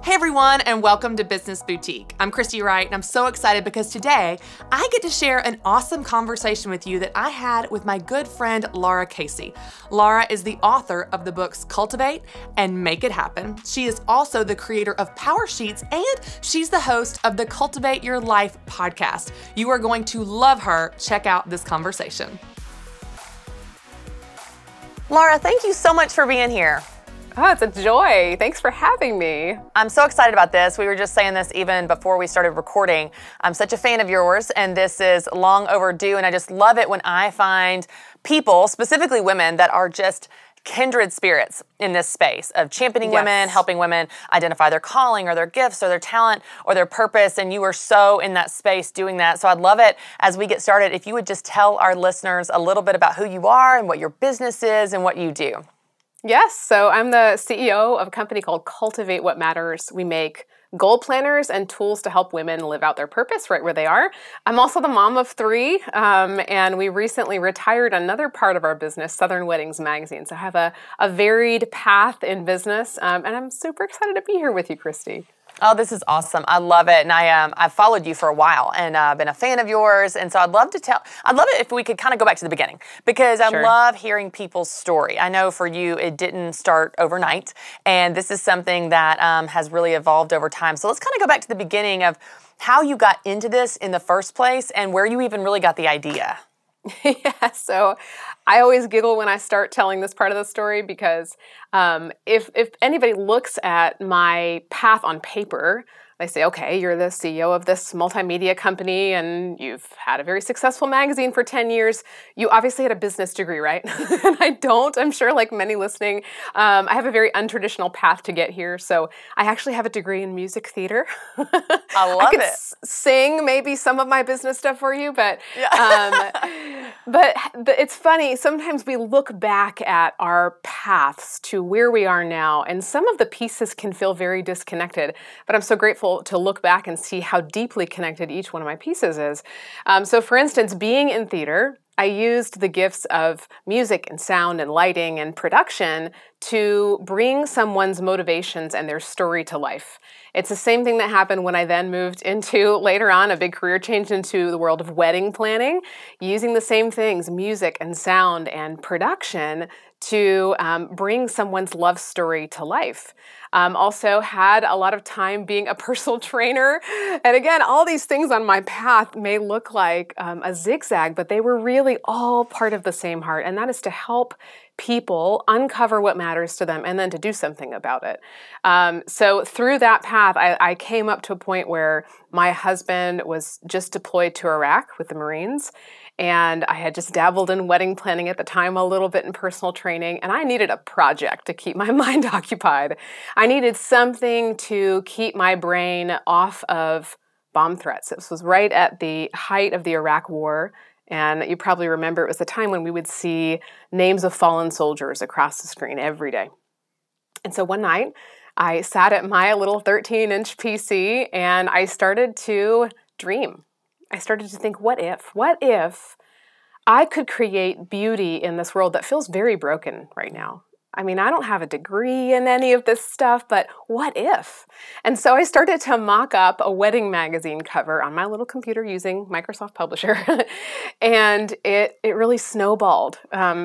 Hey everyone, and welcome to Business Boutique. I'm Christy Wright, and I'm so excited because today I get to share an awesome conversation with you that I had with my good friend Lara Casey. Lara is the author of the books Cultivate and Make It Happen. She is also the creator of PowerSheets, and she's the host of the Cultivate Your Life podcast. You are going to love her. Check out this conversation. Lara, thank you so much for being here. Oh, it's a joy. Thanks for having me. I'm so excited about this. We were just saying this even before we started recording. I'm such a fan of yours, and this is long overdue, and I just love it when I find people, specifically women, that are just kindred spirits in this space of championing women, helping women identify their calling or their gifts or their talent or their purpose, and you are so in that space doing that. So I'd love it as we get started if you would just tell our listeners a little bit about who you are and what your business is and what you do. Yes, so I'm the CEO of a company called Cultivate What Matters. We make goal planners and tools to help women live out their purpose right where they are. I'm also the mom of three, and we recently retired another part of our business, Southern Weddings Magazine. So I have a varied path in business, and I'm super excited to be here with you, Christy. Oh, this is awesome. I love it. And I've followed you for a while and been a fan of yours. And so I'd love it if we could kind of go back to the beginning, because I love hearing people's story. I know for you, it didn't start overnight. And this is something that has really evolved over time. So let's kind of go back to the beginning of how you got into this in the first place and where you even really got the idea. Yeah, so I always giggle when I start telling this part of the story because if anybody looks at my path on paper, they say, okay, you're the CEO of this multimedia company and you've had a very successful magazine for 10 years. You obviously had a business degree, right? And I don't. I'm sure like many listening, I have a very untraditional path to get here. So I actually have a degree in music theater. I love it. Sing maybe some of my business stuff for you, but but it's funny. Sometimes we look back at our paths to where we are now, and some of the pieces can feel very disconnected. But I'm so grateful to look back and see how deeply connected each one of my pieces is. So for instance, being in theater, I used the gifts of music and sound and lighting and production to bring someone's motivations and their story to life. It's the same thing that happened when I then moved into, later on, a big career change into the world of wedding planning, using the same things, music and sound and production, to bring someone's love story to life. Also had a lot of time being a personal trainer. And again, all these things on my path may look like a zigzag, but they were really all part of the same heart. And that is to help people uncover what matters to them and then to do something about it. So through that path, I came up to a point where my husband was just deployed to Iraq with the Marines. And I had just dabbled in wedding planning at the time, a little bit in personal training, and I needed a project to keep my mind occupied. I needed something to keep my brain off of bomb threats. This was right at the height of the Iraq War, and you probably remember it was the time when we would see names of fallen soldiers across the screen every day. And so one night, I sat at my little 13-inch PC, and I started to dream. I started to think, what if I could create beauty in this world that feels very broken right now? I mean, I don't have a degree in any of this stuff, but what if? And so I started to mock up a wedding magazine cover on my little computer using Microsoft Publisher. And it really snowballed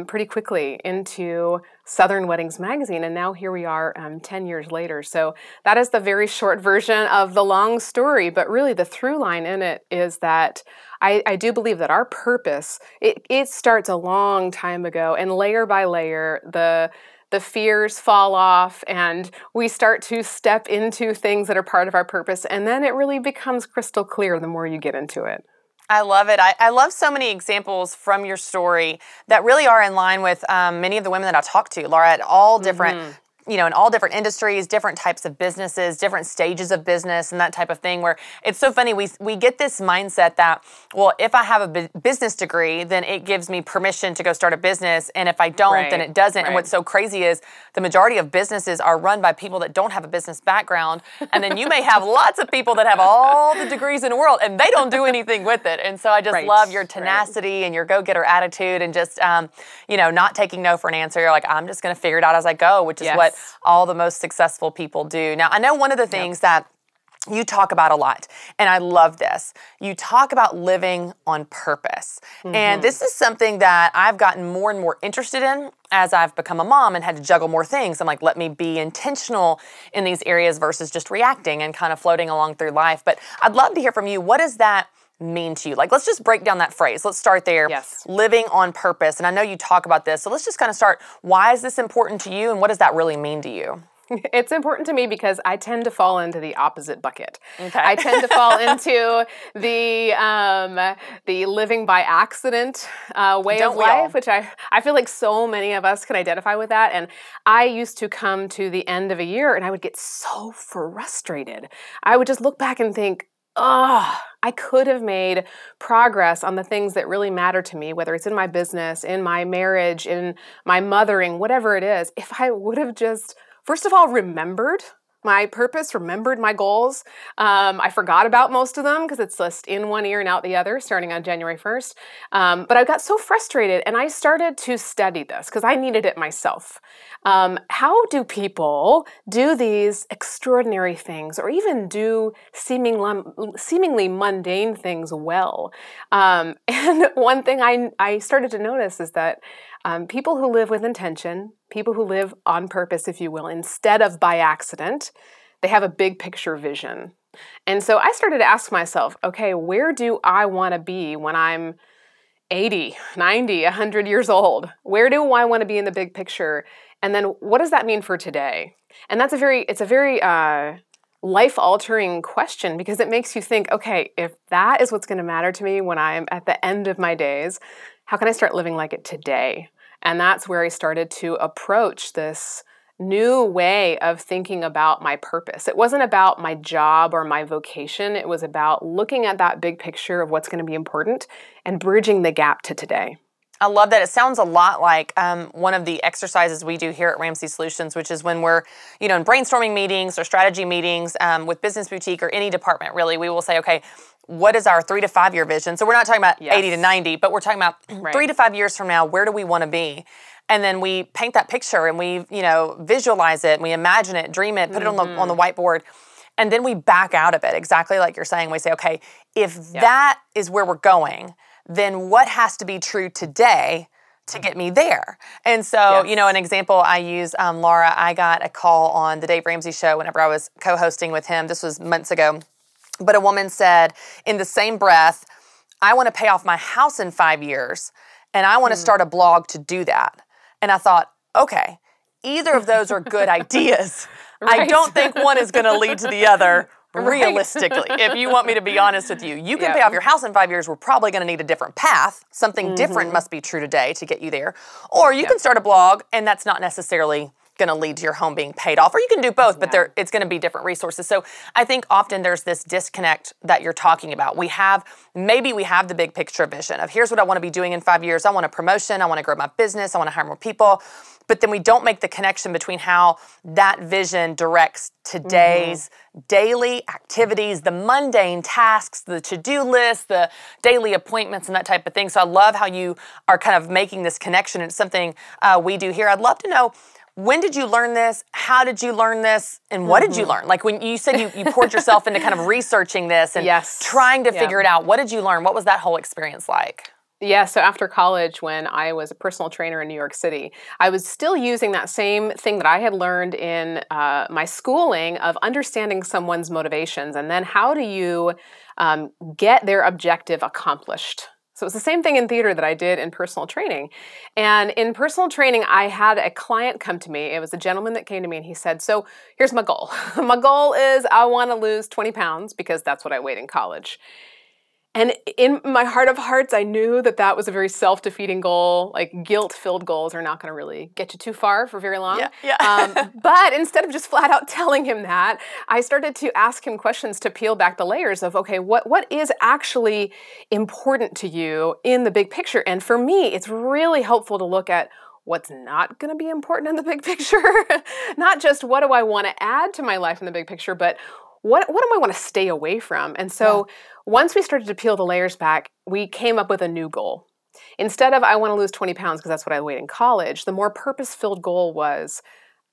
pretty quickly into Southern Weddings Magazine. And now here we are 10 years later. So that is the very short version of the long story. But really the through line in it is that I do believe that our purpose, it starts a long time ago. And layer by layer, the fears fall off and we start to step into things that are part of our purpose. And then it really becomes crystal clear the more you get into it. I love it. I love so many examples from your story that really are in line with many of the women that I talk to, Lara, at all different in all different industries, different types of businesses, different stages of business and that type of thing, where it's so funny. We get this mindset that, well, if I have a business degree, then it gives me permission to go start a business. And if I don't, then it doesn't. And what's so crazy is the majority of businesses are run by people that don't have a business background. And then you may have lots of people that have all the degrees in the world and they don't do anything with it. And so I just love your tenacity and your go-getter attitude and just, not taking no for an answer. You're like, I'm just going to figure it out as I go, which is what all the most successful people do. Now, I know one of the things that you talk about a lot, and I love this. You talk about living on purpose. And this is something that I've gotten more and more interested in as I've become a mom and had to juggle more things. I'm like, let me be intentional in these areas versus just reacting and kind of floating along through life. But I'd love to hear from you. What does that mean to you? Like, let's just break down that phrase. Let's start there. Yes. Living on purpose. And I know you talk about this. So let's just kind of start. Why is this important to you? And what does that really mean to you? It's important to me because I tend to fall into the opposite bucket. Okay. I tend to fall into the living by accident way Don't of we all? life, which I feel like so many of us can identify with that. And I used to come to the end of a year and I would get so frustrated. I would just look back and think, oh, I could have made progress on the things that really matter to me, whether it's in my business, in my marriage, in my mothering, whatever it is, if I would have just, first of all, remembered my purpose, remembered my goals. I forgot about most of them because it's just in one ear and out the other starting on January 1st. But I got so frustrated and I started to study this because I needed it myself. How do people do these extraordinary things or even do seemingly mundane things well? And one thing I started to notice is that people who live with intention, people who live on purpose, if you will, instead of by accident, they have a big picture vision. And so I started to ask myself, okay, where do I want to be when I'm 80, 90, 100 years old? Where do I want to be in the big picture? And then what does that mean for today? And it's a very life-altering question because it makes you think, okay, if that is what's going to matter to me when I'm at the end of my days, how can I start living like it today? And that's where I started to approach this new way of thinking about my purpose. It wasn't about my job or my vocation. It was about looking at that big picture of what's going to be important and bridging the gap to today. I love that. It sounds a lot like one of the exercises we do here at Ramsey Solutions, which is when we're, in brainstorming meetings or strategy meetings with Business Boutique or any department, really, we will say, okay, what is our 3 to 5 year vision? So we're not talking about 80 to 90, but we're talking about 3 to 5 years from now, where do we want to be? And then we paint that picture and we, visualize it, and we imagine it, dream it, put it on the whiteboard. And then we back out of it, exactly like you're saying. We say, okay, if that is where we're going, then what has to be true today to get me there? And so, an example I use, Lara, I got a call on the Dave Ramsey show whenever I was co-hosting with him. This was months ago. But a woman said in the same breath, I want to pay off my house in 5 years, and I want to start a blog to do that. And I thought, okay, either of those are good ideas. I don't think one is going to lead to the other. Realistically, if you want me to be honest with you, you can pay off your house in 5 years. We're probably going to need a different path. Something different must be true today to get you there. Or you can start a blog, and that's not necessarily going to lead to your home being paid off. Or you can do both, but it's going to be different resources. So I think often there's this disconnect that you're talking about. Maybe we have the big picture vision of here's what I want to be doing in 5 years. I want a promotion. I want to grow my business. I want to hire more people. But then we don't make the connection between how that vision directs today's daily activities, the mundane tasks, the to-do list, the daily appointments, and that type of thing. So I love how you are kind of making this connection. It's something we do here. I'd love to know, when did you learn this? How did you learn this? And what did you learn? Like when you said you poured yourself into kind of researching this and trying to figure it out. What did you learn? What was that whole experience like? Yeah, so after college, when I was a personal trainer in New York City, I was still using that same thing that I had learned in my schooling of understanding someone's motivations and then how do you get their objective accomplished. So it's the same thing in theater that I did in personal training. And in personal training, I had a client come to me. It was a gentleman that came to me and he said, so here's my goal. My goal is I want to lose 20 pounds because that's what I weighed in college. And in my heart of hearts, I knew that that was a very self-defeating goal. Like guilt-filled goals are not going to really get you too far for very long. But instead of just flat out telling him that, I started to ask him questions to peel back the layers of, okay, what is actually important to you in the big picture? And for me, it's really helpful to look at what's not going to be important in the big picture. Not just what do I want to add to my life in the big picture, but what do I want to stay away from? And so once we started to peel the layers back, we came up with a new goal. Instead of I want to lose 20 pounds because that's what I weighed in college, the more purpose-filled goal was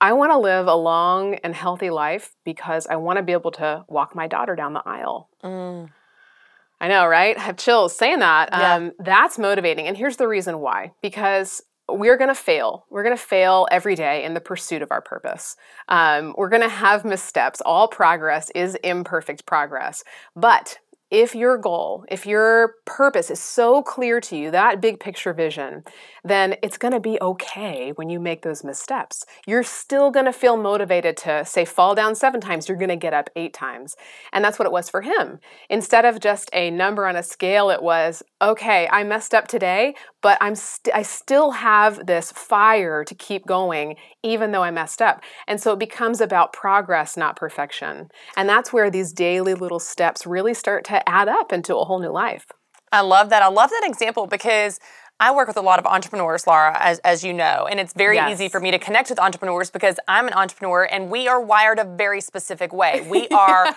I want to live a long and healthy life because I want to be able to walk my daughter down the aisle. I know, right? I have chills saying that. Yeah. That's motivating. And here's the reason why. Because we're going to fail. We're going to fail every day in the pursuit of our purpose. We're going to have missteps. All progress is imperfect progress. But if your goal, if your purpose is so clear to you, that big picture vision, then it's going to be okay when you make those missteps. You're still going to feel motivated to, say, fall down 7 times, you're going to get up 8 times. And that's what it was for him. Instead of just a number on a scale, it was, okay, I messed up today, but I still have this fire to keep going, even though I messed up. And so it becomes about progress, not perfection. And that's where these daily little steps really start to add up into a whole new life. I love that. I love that example because I work with a lot of entrepreneurs, Lara, as you know, and it's very easy for me to connect with entrepreneurs because I'm an entrepreneur and we are wired a very specific way. We are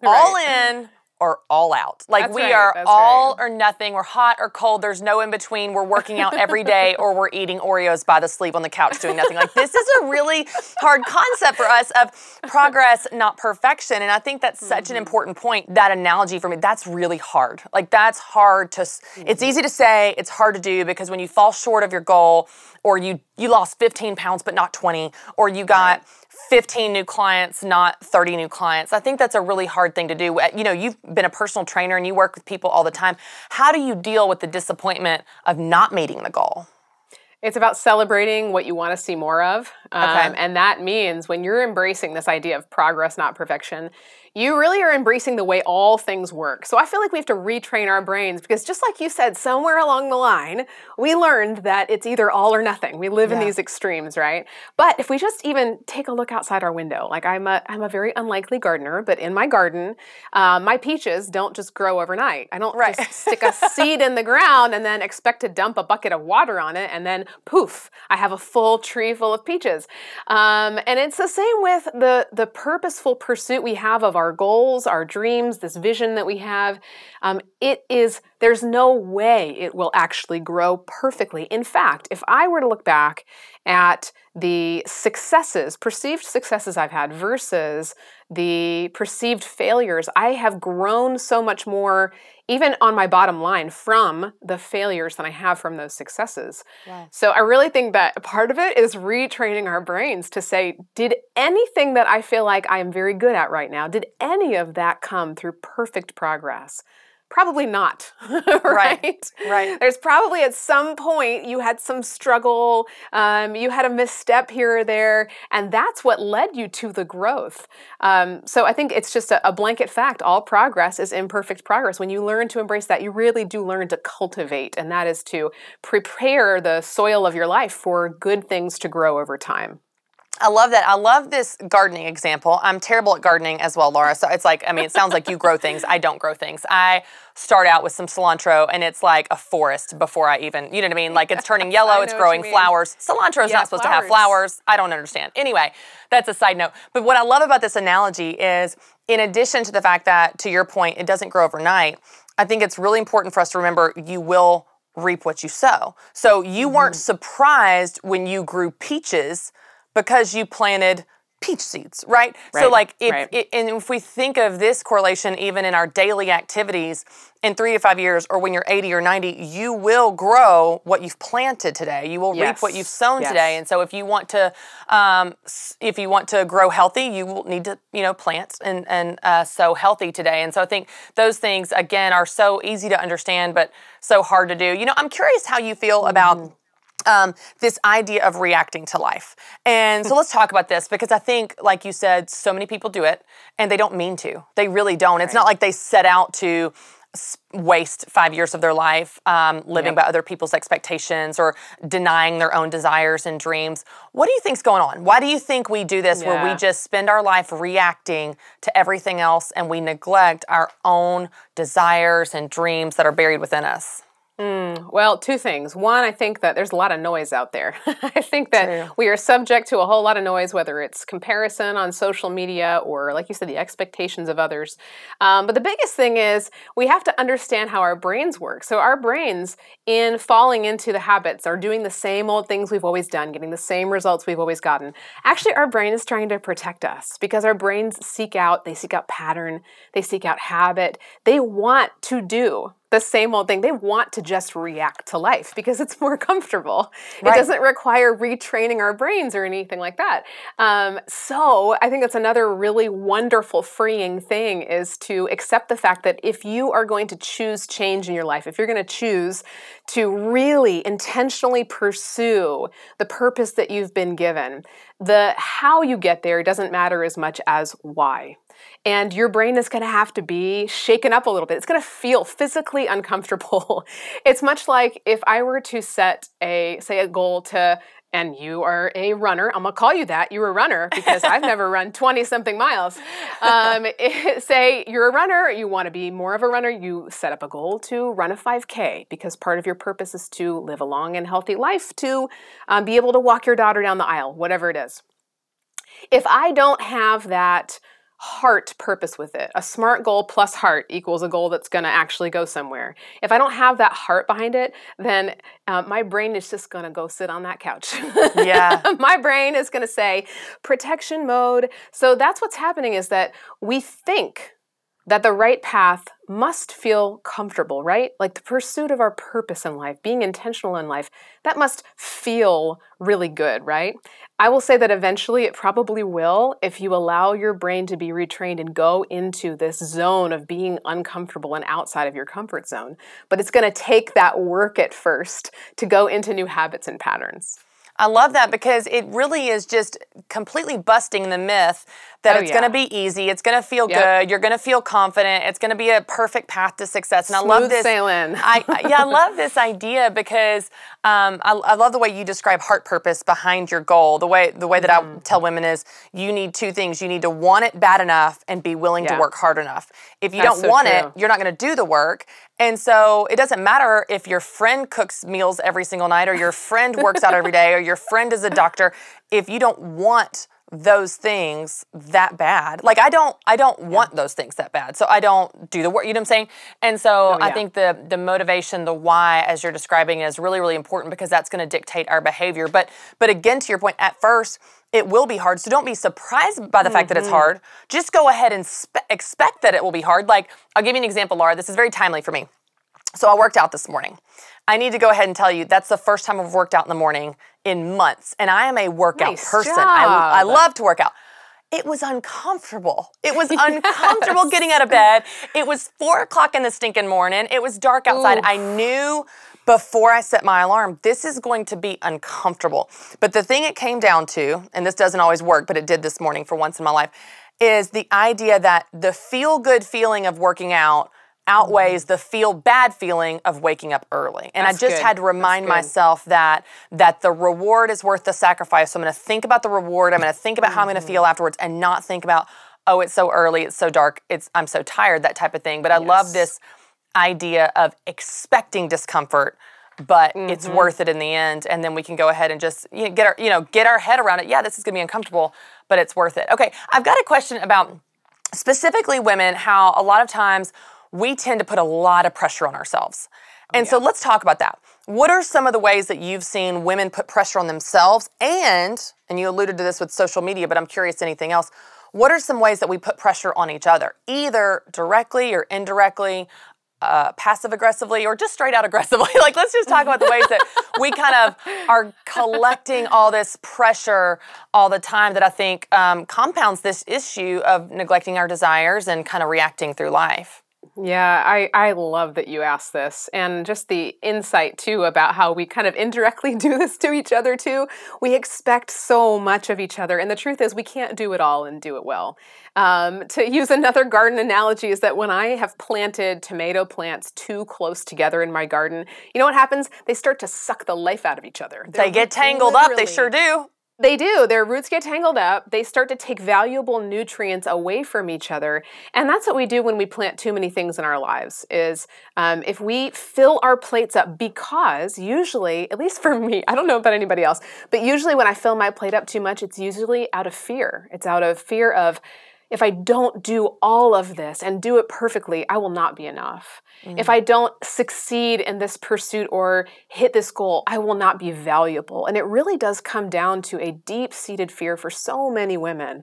all in or all out. Like we are all or nothing. We're hot or cold. There's no in between. We're working out every day or we're eating Oreos by the sleeve on the couch doing nothing. Like this is a really hard concept for us of progress, not perfection. And I think that's such an important point. That analogy for me, that's really hard. Like that's hard to, it's easy to say, it's hard to do because when you fall short of your goal or you lost 15 pounds but not 20, or you got 15 new clients, not 30 new clients. I think that's a really hard thing to do. You know, you've been a personal trainer and you work with people all the time. How do you deal with the disappointment of not meeting the goal? It's about celebrating what you want to see more of. And that means when you're embracing this idea of progress, not perfection, you really are embracing the way all things work. So I feel like we have to retrain our brains because just like you said, somewhere along the line, we learned that it's either all or nothing. We live in these extremes, right? But if we just even take a look outside our window, like I'm a very unlikely gardener, but in my garden, my peaches don't just grow overnight. I don't just stick a seed in the ground and then expect to dump a bucket of water on it and then poof, I have a full tree full of peaches. And it's the same with the purposeful pursuit we have of our goals, our dreams, this vision that we have. There's no way it will actually grow perfectly. In fact, if I were to look back at the successes, perceived successes I've had versus the perceived failures, I have grown so much more, even on my bottom line, from the failures than I have from those successes. Wow. So I really think that part of it is retraining our brains to say, did anything that I feel like I am very good at right now, did any of that come through perfect progress? Probably not, right? There's probably at some point you had some struggle, you had a misstep here or there, and that's what led you to the growth. So I think it's just a blanket fact. All progress is imperfect progress. When you learn to embrace that, you really do learn to cultivate, and that is to prepare the soil of your life for good things to grow over time. I love that. I love this gardening example. I'm terrible at gardening as well, Lara. So it's like, I mean, it sounds like you grow things. I don't grow things. I start out with some cilantro and it's like a forest before I even, you know what I mean? Like it's turning yellow, it's growing flowers. Cilantro is not supposed to have flowers. I don't understand. Anyway, that's a side note. But what I love about this analogy is, in addition to the fact that, to your point, it doesn't grow overnight, I think it's really important for us to remember you will reap what you sow. So you weren't surprised when you grew peaches because you planted peach seeds, right? So like, if we think of this correlation even in our daily activities, in 3 to 5 years, or when you're 80 or 90, you will grow what you've planted today. You will reap what you've sown today. And so if you want to grow healthy, you will need to, plant and sow healthy today. And so I think those things, again, are so easy to understand, but so hard to do. I'm curious how you feel about this idea of reacting to life. And so let's talk about this, because I think, like you said, so many people do it and they don't mean to. They really don't. It's not like they set out to waste 5 years of their life living by other people's expectations or denying their own desires and dreams. What do you think's going on? Why do you think we do this where we just spend our life reacting to everything else and we neglect our own desires and dreams that are buried within us? Well, two things. One, I think that there's a lot of noise out there. I think that True. we are subject to a whole lot of noise, whether it's comparison on social media or, like you said, the expectations of others. But the biggest thing is we have to understand how our brains work. So our brains, in falling into the habits, are doing the same old things we've always done, getting the same results we've always gotten. Actually, our brain is trying to protect us because our brains seek out pattern, they seek out habit. They want to do the same old thing. They want to just react to life because it's more comfortable. Right. It doesn't require retraining our brains or anything like that. So I think that's another really wonderful, freeing thing, is to accept the fact that if you are going to choose change in your life, if you're going to choose to really intentionally pursue the purpose that you've been given, the how you get there doesn't matter as much as why. And your brain is going to have to be shaken up a little bit. It's going to feel physically uncomfortable. It's much like if I were to set a goal to, and you are a runner, I'm going to call you that. You're a runner because I've never run 20-something miles. Say you're a runner, you want to be more of a runner, you set up a goal to run a 5K because part of your purpose is to live a long and healthy life, to be able to walk your daughter down the aisle, whatever it is. If I don't have that heart purpose with it, a SMART goal plus heart equals a goal that's going to actually go somewhere. If I don't have that heart behind it, then my brain is just going to go sit on that couch. Yeah. My brain is going to say protection mode. So that's what's happening, is that we think that the right path must feel comfortable, right? Like the pursuit of our purpose in life, being intentional in life, that must feel really good, right? I will say that eventually it probably will if you allow your brain to be retrained and go into this zone of being uncomfortable and outside of your comfort zone. But it's going to take that work at first to go into new habits and patterns. I love that because it really is just completely busting the myth that it's going to be easy, it's going to feel good, you're going to feel confident, it's going to be a perfect path to success. And Smooth I love this. sailing. I love this idea because I love the way you describe heart purpose behind your goal. The way that I tell women is you need two things. You need to want it bad enough and be willing to work hard enough. If you don't want it, you're not going to do the work. And so it doesn't matter if your friend cooks meals every single night or your friend works out every day or your friend is a doctor. If you don't want those things that bad, like I don't want those things that bad, so I don't do the work. You know what I'm saying? And so I think the motivation, the why, as you're describing, is really, really important because that's going to dictate our behavior. But again, to your point, at first it will be hard. So don't be surprised by the fact that it's hard. Just go ahead and expect that it will be hard. Like, I'll give you an example, Lara. This is very timely for me. So I worked out this morning. I need to go ahead and tell you that's the first time I've worked out in the morning in months. And I am a workout person. I love to work out. It was uncomfortable. It was uncomfortable getting out of bed. It was 4 o'clock in the stinking morning. It was dark outside. Oof. I knew before I set my alarm, this is going to be uncomfortable. But the thing it came down to, and this doesn't always work, but it did this morning for once in my life, is the idea that the feel-good feeling of working out outweighs the feel-bad feeling of waking up early. And I just had to remind myself that the reward is worth the sacrifice. So I'm going to think about the reward. I'm going to think about how I'm going to feel afterwards and not think about, oh, it's so early, it's so dark, I'm so tired, that type of thing. But I love this idea of expecting discomfort, but it's worth it in the end. And then we can go ahead and just get our head around it. Yeah, this is going to be uncomfortable, but it's worth it. Okay, I've got a question about specifically women, how a lot of times we tend to put a lot of pressure on ourselves. And so let's talk about that. What are some of the ways that you've seen women put pressure on themselves? And you alluded to this with social media, but I'm curious, anything else? What are some ways that we put pressure on each other, either directly or indirectly, passive-aggressively, or just straight out aggressively? Like, let's just talk about the ways that we kind of are collecting all this pressure all the time that I think compounds this issue of neglecting our desires and kind of reacting through life. Yeah, I love that you asked this, and just the insight too about how we kind of indirectly do this to each other too. We expect so much of each other, and the truth is we can't do it all and do it well. To use another garden analogy is that when I have planted tomato plants too close together in my garden, you know what happens? They start to suck the life out of each other. They get tangled up, they sure do. They do. Their roots get tangled up. They start to take valuable nutrients away from each other. And that's what we do when we plant too many things in our lives is if we fill our plates up, because usually, at least for me, I don't know about anybody else, but usually when I fill my plate up too much, it's usually out of fear. It's out of fear of, if I don't do all of this and do it perfectly, I will not be enough. If I don't succeed in this pursuit or hit this goal, I will not be valuable. And it really does come down to a deep-seated fear for so many women.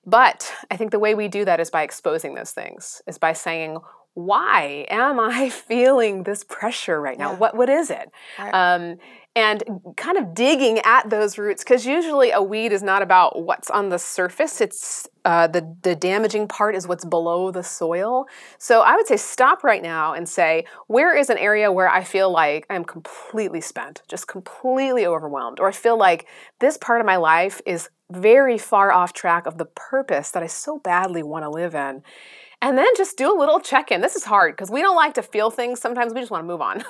But I think the way we do that is by exposing those things, is by saying, why am I feeling this pressure right now? What is it? Right. And kind of digging at those roots, because usually a weed is not about what's on the surface. It's the damaging part is what's below the soil. So I would say stop right now and say, where is an area where I feel like I'm completely spent, just completely overwhelmed, or I feel like this part of my life is very far off track of the purpose that I so badly want to live in. And then just do a little check-in. This is hard because we don't like to feel things. Sometimes we just want to move on.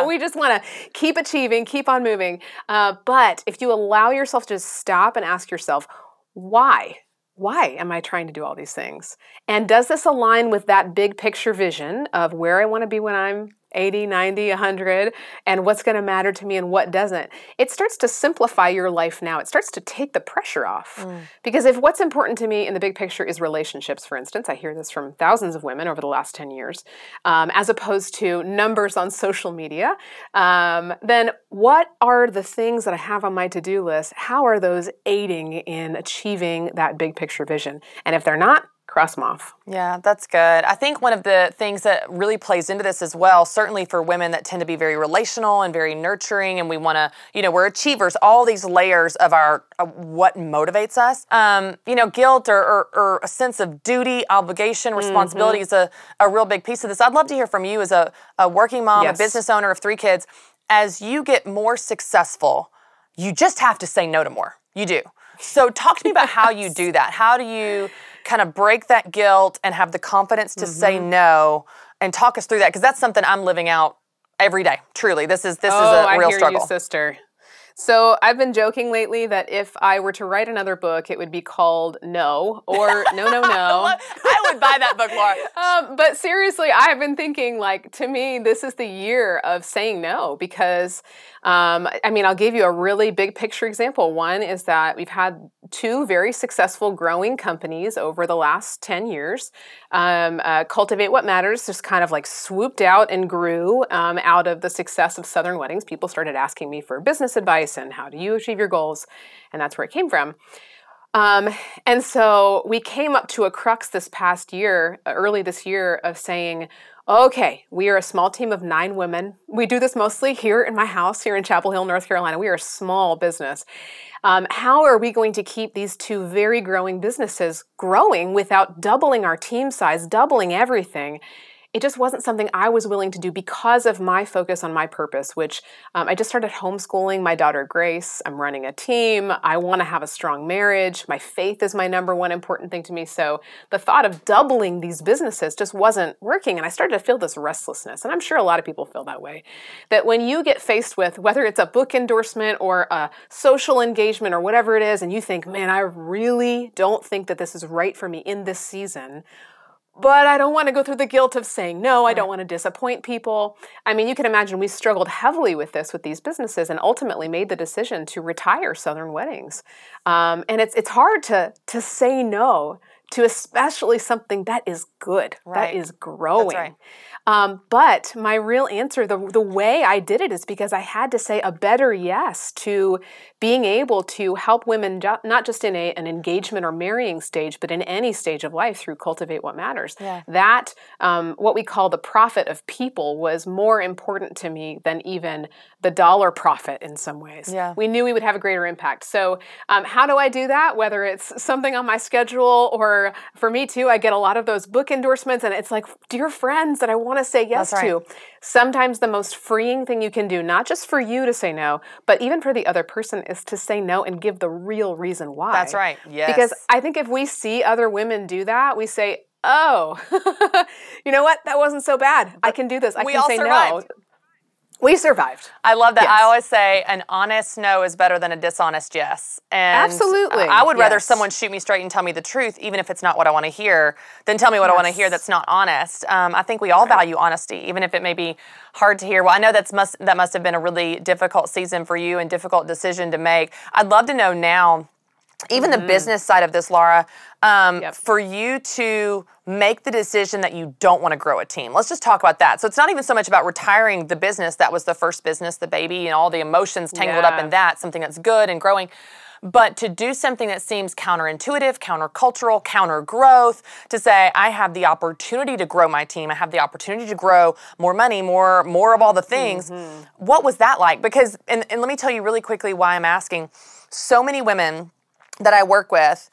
We just want to keep achieving, keep on moving. But if you allow yourself to just stop and ask yourself, why? Why am I trying to do all these things? And does this align with that big picture vision of where I want to be when I'm 80, 90, 100, and what's going to matter to me and what doesn't? It starts to simplify your life now. It starts to take the pressure off. Because if what's important to me in the big picture is relationships, for instance, I hear this from thousands of women over the last 10 years, as opposed to numbers on social media, then what are the things that I have on my to-do list? How are those aiding in achieving that big picture vision? And if they're not, cross them off. Yeah, that's good. I think one of the things that really plays into this as well, certainly for women that tend to be very relational and very nurturing, and we want to, we're achievers, all these layers of our what motivates us. Guilt or a sense of duty, obligation, responsibility is a real big piece of this. I'd love to hear from you as a working mom, a business owner of 3 kids. As you get more successful, you just have to say no to more. You do. So talk to me about how you do that. How do you kind of break that guilt and have the confidence to say no, and talk us through that? Because that's something I'm living out every day. Truly, this is a real struggle. I hear you, sister. So I've been joking lately that if I were to write another book, it would be called No, or No. I would buy that book, Laura. But seriously, I've been thinking, to me, this is the year of saying no, because, I'll give you a really big picture example. One is that we've had 2 very successful growing companies over the last 10 years. Cultivate What Matters just kind of swooped out and grew out of the success of Southern Weddings. People started asking me for business advice and how do you achieve your goals, and that's where it came from. And so we came up to a crux this past year, early this year, of saying, okay, we are a small team of 9 women. We do this mostly here in my house, here in Chapel Hill, North Carolina. We are a small business. How are we going to keep these 2 very growing businesses growing without doubling our team size, doubling everything? It just wasn't something I was willing to do because of my focus on my purpose, which I just started homeschooling my daughter, Grace. I'm running a team. I want to have a strong marriage. My faith is my number one important thing to me. So the thought of doubling these businesses just wasn't working. And I started to feel this restlessness. And I'm sure a lot of people feel that way. That when you get faced with, whether it's a book endorsement or a social engagement or whatever it is, and you think, man, I really don't think that this is right for me in this season, but I don't want to go through the guilt of saying no. I don't want to disappoint people. You can imagine we struggled heavily with this with these businesses and ultimately made the decision to retire Southern Weddings. And it's hard to say no to especially something that is good, that is growing. That's right. But my real answer, the way I did it is because I had to say a better yes to being able to help women, not just in an engagement or marrying stage, but in any stage of life through Cultivate What Matters. Yeah. That, what we call the profit of people, was more important to me than even the dollar profit in some ways. Yeah. We knew we would have a greater impact. So how do I do that? Whether it's something on my schedule, or for me too, I get a lot of those book endorsements, and it's dear friends that I want to say yes to. Sometimes the most freeing thing you can do, not just for you to say no, but even for the other person, is to say no and give the real reason why. That's right. Yes. Because I think if we see other women do that, we say, oh, you know what? That wasn't so bad. I can do this. I can say no. We survived. I love that. Yes. I always say an honest no is better than a dishonest yes. And Absolutely. I would rather someone shoot me straight and tell me the truth, even if it's not what I want to hear, than tell me what I want to hear that's not honest. I think we all value honesty, even if it may be hard to hear. Well, I know that must have been a really difficult season for you and difficult decision to make. I'd love to know now, even the business side of this, Lara, for you to make the decision that you don't want to grow a team. Let's just talk about that. So it's not even so much about retiring the business that was the first business, the baby, and all the emotions tangled up in that, something that's good and growing, but to do something that seems counterintuitive, countercultural, counter-growth, to say, I have the opportunity to grow my team, I have the opportunity to grow more money, more of all the things. What was that like? Because, and let me tell you really quickly why I'm asking. So many women that I work with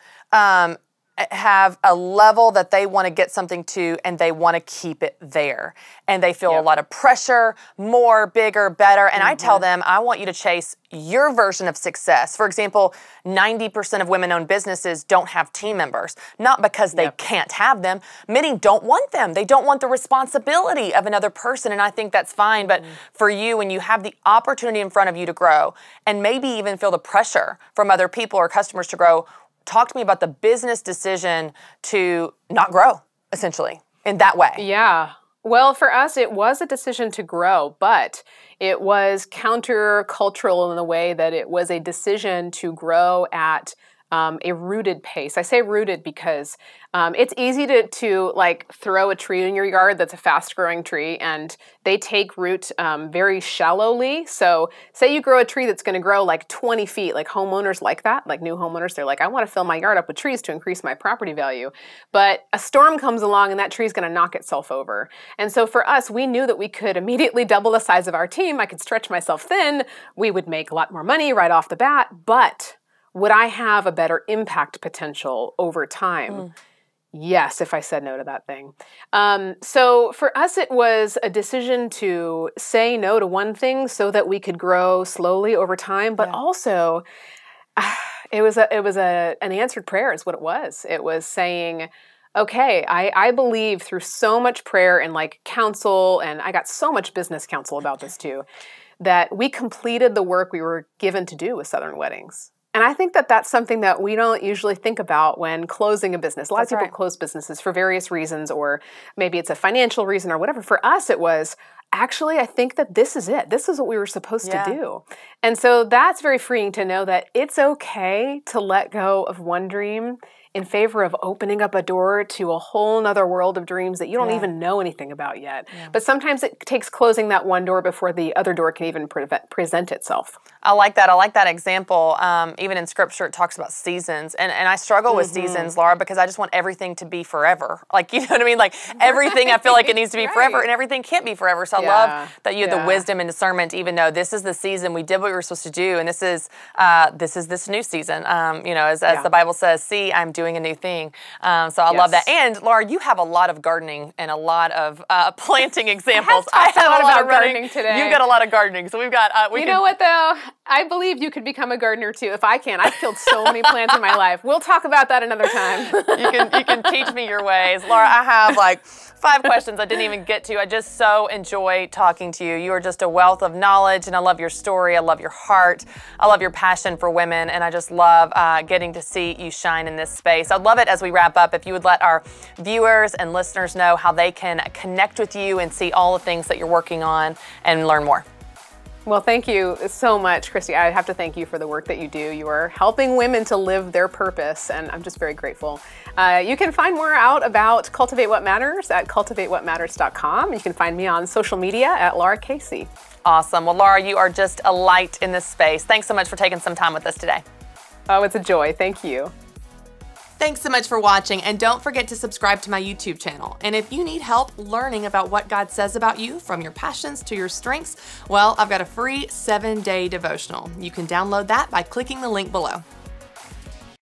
have a level that they want to get something to, and they want to keep it there. And they feel a lot of pressure, more, bigger, better. And I tell them, I want you to chase your version of success. For example, 90% of women-owned businesses don't have team members, not because they can't have them. Many don't want them. They don't want the responsibility of another person, and I think that's fine. But for you, when you have the opportunity in front of you to grow, and maybe even feel the pressure from other people or customers to grow, talk to me about the business decision to not grow, essentially, in that way. Yeah. Well, for us, it was a decision to grow, but it was countercultural in the way that it was a decision to grow at a rooted pace. I say rooted because it's easy to like throw a tree in your yard that's a fast-growing tree, and they take root very shallowly. So say you grow a tree that's going to grow like 20 feet, like homeowners like that, like new homeowners, they're like, I want to fill my yard up with trees to increase my property value. But a storm comes along and that tree's going to knock itself over. And so for us, we knew that we could immediately double the size of our team. I could stretch myself thin. We would make a lot more money right off the bat, but would I have a better impact potential over time? Yes, if I said no to that thing. So for us, it was a decision to say no to one thing so that we could grow slowly over time, but also it was an answered prayer is what it was. It was saying, okay, I believe through so much prayer and like counsel, and I got so much business counsel about this too, that we completed the work we were given to do with Southern Weddings. And I think that that's something that we don't usually think about when closing a business. A lot of people close businesses for various reasons, or maybe it's a financial reason or whatever. For us, it was, actually, I think that this is it. This is what we were supposed to do. And so that's very freeing to know that it's okay to let go of one dream in favor of opening up a door to a whole nother world of dreams that you don't even know anything about yet. But sometimes it takes closing that one door before the other door can even present itself. I like that. I like that example. Even in Scripture, it talks about seasons. And I struggle with seasons, Lara, because I just want everything to be forever. Like, you know what I mean? Like, everything I feel like it needs to be forever, and everything can't be forever. So I love that you have the wisdom and discernment to even know this is the season. We did what we were supposed to do, and this is this new season. You know, as the Bible says, see, I'm doing a new thing. So I love that. And Lara, you have a lot of gardening and a lot of planting examples. I have a lot about gardening today. You've got a lot of gardening. So we've got, you know what though? I believe you could become a gardener too. If I can, I've killed so many plants in my life. We'll talk about that another time. You can teach me your ways. Lara, I have like 5 questions I didn't even get to. I just so enjoy talking to you. You are just a wealth of knowledge, and I love your story. I love your heart. I love your passion for women, and I just love getting to see you shine in this space. I'd love it as we wrap up if you would let our viewers and listeners know how they can connect with you and see all the things that you're working on and learn more. Well, thank you so much, Christy. I have to thank you for the work that you do. You are helping women to live their purpose, and I'm just very grateful. You can find more out about Cultivate What Matters at cultivatewhatmatters.com. You can find me on social media at Lara Casey. Awesome. Well, Lara, you are just a light in this space. Thanks so much for taking some time with us today. Oh, it's a joy. Thank you. Thanks so much for watching, and don't forget to subscribe to my YouTube channel. And if you need help learning about what God says about you, from your passions to your strengths, well, I've got a free 7-day devotional. You can download that by clicking the link below.